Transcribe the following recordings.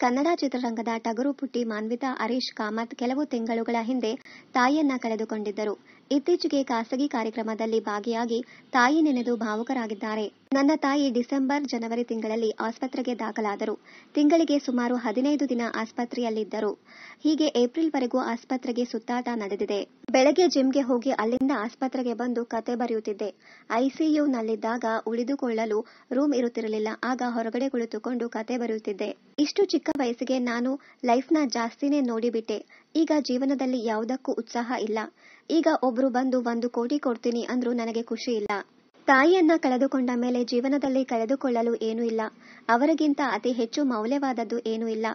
ಕನ್ನಡ ಚಿತ್ರರಂಗದ ಟಗರು ಪುಟ್ಟಿ ಮಾನ್ವಿತಾ ಹರೀಶ್ ಕಾಮತ್ ಕೆಲವು ತಿಂಗಳುಗಳ ಹಿಂದೆ ತಾಯಿಯನ್ನ ಕಳೆದುಕೊಂಡಿದ್ದರು. ಇತ್ತೀಚೆಗೆ ಖಾಸಗಿ ಕಾರ್ಯಕ್ರಮದಲ್ಲಿ ಭಾಗಿಯಾಗಿ ತಾಯಿ ನೆನೆದು ಭಾವುಕರಾಗಿದ್ದಾರೆ. ನನ್ನ ತಾಯಿ ಡಿಸೆಂಬರ್, ಜನವರಿ ತಿಂಗಳಲ್ಲಿ ಆಸ್ಪತ್ರೆಗೆ ದಾಖಲಾದರು. ತಿಂಗಳಿಗೆ ಸುಮಾರು 15 ದಿನ ಆಸ್ಪತ್ರೆಯಲ್ಲಿದ್ದರು. ಹೀಗೆ ಏಪ್ರಿಲ್ವರೆಗೂ ಆಸ್ಪತ್ರೆಗೆ ಸುತ್ತಾಟ ನಡೆದಿದೆ. ಬೆಳಗ್ಗೆ ಜಿಮ್ಗೆ ಹೋಗಿ ಅಲ್ಲಿಂದ ಆಸ್ಪತ್ರೆಗೆ ಬಂದು ಕತೆ ಬರೆಯುತ್ತಿದ್ದೆ. ಐಸಿಯುನಲ್ಲಿದ್ದಾಗ ಉಳಿದುಕೊಳ್ಳಲು ರೂಮ್ ಇರುತ್ತಿರಲಿಲ್ಲ. ಆಗ ಹೊರಗಡೆ ಕುಳಿತುಕೊಂಡು ಕತೆ ಬರೆಯುತ್ತಿದ್ದೆ. ಇಷ್ಟು ಚಿಕ್ಕ ವಯಸ್ಸಿಗೆ ನಾನು ಲೈಫ್ನ ಜಾಸ್ತಿನೇ ನೋಡಿಬಿಟ್ಟೆ. ಈಗ ಜೀವನದಲ್ಲಿ ಯಾವುದಕ್ಕೂ ಉತ್ಸಾಹ ಇಲ್ಲ. ಈಗ ಒಬ್ರು ಬಂದು 1 ಕೋಟಿ ಕೊಡ್ತೀನಿ ಅಂದ್ರೂ ನನಗೆ ಖುಷಿ ಇಲ್ಲ. ತಾಯಿಯನ್ನ ಕಳೆದುಕೊಂಡ ಮೇಲೆ ಜೀವನದಲ್ಲಿ ಕಳೆದುಕೊಳ್ಳಲು ಏನೂ ಇಲ್ಲ. ಅವರಿಗಿಂತ ಅತಿ ಹೆಚ್ಚು ಮೌಲ್ಯವಾದದ್ದು ಏನೂ ಇಲ್ಲ.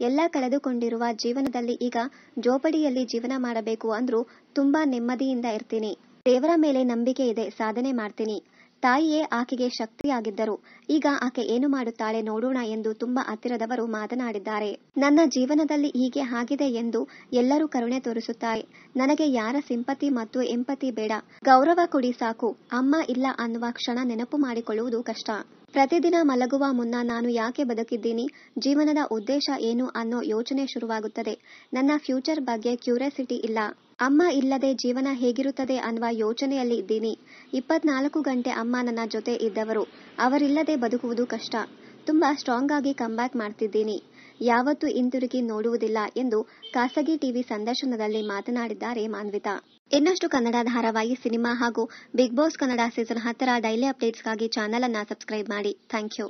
ಎಲ್ಲ ಕಳೆದುಕೊಂಡಿರುವ ಜೀವನದಲ್ಲಿ ಈಗ ಜೋಪಡಿಯಲ್ಲಿ ಜೀವನ ಮಾಡಬೇಕು ಅಂದ್ರೂ ತುಂಬಾ ನೆಮ್ಮದಿಯಿಂದ ಇರ್ತೀನಿ. ದೇವರ ಮೇಲೆ ನಂಬಿಕೆ ಇದೆ, ಸಾಧನೆ ಮಾಡ್ತೀನಿ. ತಾಯಿಯೇ ಆಕೆಗೆ ಶಕ್ತಿಯಾಗಿದ್ದರು. ಈಗ ಆಕೆ ಏನು ಮಾಡುತ್ತಾಳೆ ನೋಡೋಣ ಎಂದು ತುಂಬಾ ಹತ್ತಿರದವರು ಮಾತನಾಡಿದ್ದಾರೆ. ನನ್ನ ಜೀವನದಲ್ಲಿ ಹೀಗೆ ಆಗಿದೆ ಎಂದು ಎಲ್ಲರೂ ಕರುಣೆ ತೋರಿಸುತ್ತಾರೆ. ನನಗೆ ಯಾರ ಸಿಂಪತಿ ಮತ್ತು ಎಂಪತಿ ಬೇಡ. ಗೌರವ ಕೊಡಿ ಸಾಕು. ಅಮ್ಮ ಇಲ್ಲ ಅನ್ನುವ ಕ್ಷಣ ನೆನಪು ಮಾಡಿಕೊಳ್ಳುವುದು ಕಷ್ಟ. ಪ್ರತಿದಿನ ಮಲಗುವ ಮುನ್ನ ನಾನು ಯಾಕೆ ಬದುಕಿದ್ದೀನಿ, ಜೀವನದ ಉದ್ದೇಶ ಏನು ಅನ್ನೋ ಯೋಚನೆ ಶುರುವಾಗುತ್ತದೆ. ನನ್ನ ಫ್ಯೂಚರ್ ಬಗ್ಗೆ ಕ್ಯೂರಿಯಾಸಿಟಿ ಇಲ್ಲ. ಅಮ್ಮ ಇಲ್ಲದೆ ಜೀವನ ಹೇಗಿರುತ್ತದೆ ಅನ್ನುವ ಯೋಚನೆಯಲ್ಲಿ ಇದ್ದೀನಿ. 24 ಗಂಟೆ ಅಮ್ಮ ನನ್ನ ಜೊತೆ ಇದ್ದವರು. ಅವರಿಲ್ಲದೆ ಬದುಕುವುದು ಕಷ್ಟ. ತುಂಬಾ ಸ್ಟ್ರಾಂಗ್ ಆಗಿ ಕಂಬ್ಯಾಕ್ ಮಾಡ್ತಿದ್ದೀನಿ. ಯಾವತ್ತೂ ಹಿಂತಿರುಗಿ ನೋಡುವುದಿಲ್ಲ ಎಂದು ಖಾಸಗಿ ಟಿವಿ ಸಂದರ್ಶನದಲ್ಲಿ ಮಾತನಾಡಿದ್ದಾರೆ ಮಾನ್ವಿತಾ. ಇನ್ನಷ್ಟು ಕನ್ನಡ ಧಾರಾವಾಹಿ, ಸಿನಿಮಾ ಹಾಗೂ ಬಿಗ್ ಬಾಸ್ ಕನ್ನಡ ಸೀಸನ್ 10ರ ಡೈಲಿ ಅಪ್ಡೇಟ್ಸ್ಗಾಗಿ ಚಾನೆಲ್ ಅನ್ನ ಸಬ್ಸ್ಕ್ರೈಬ್ ಮಾಡಿ. Thank you.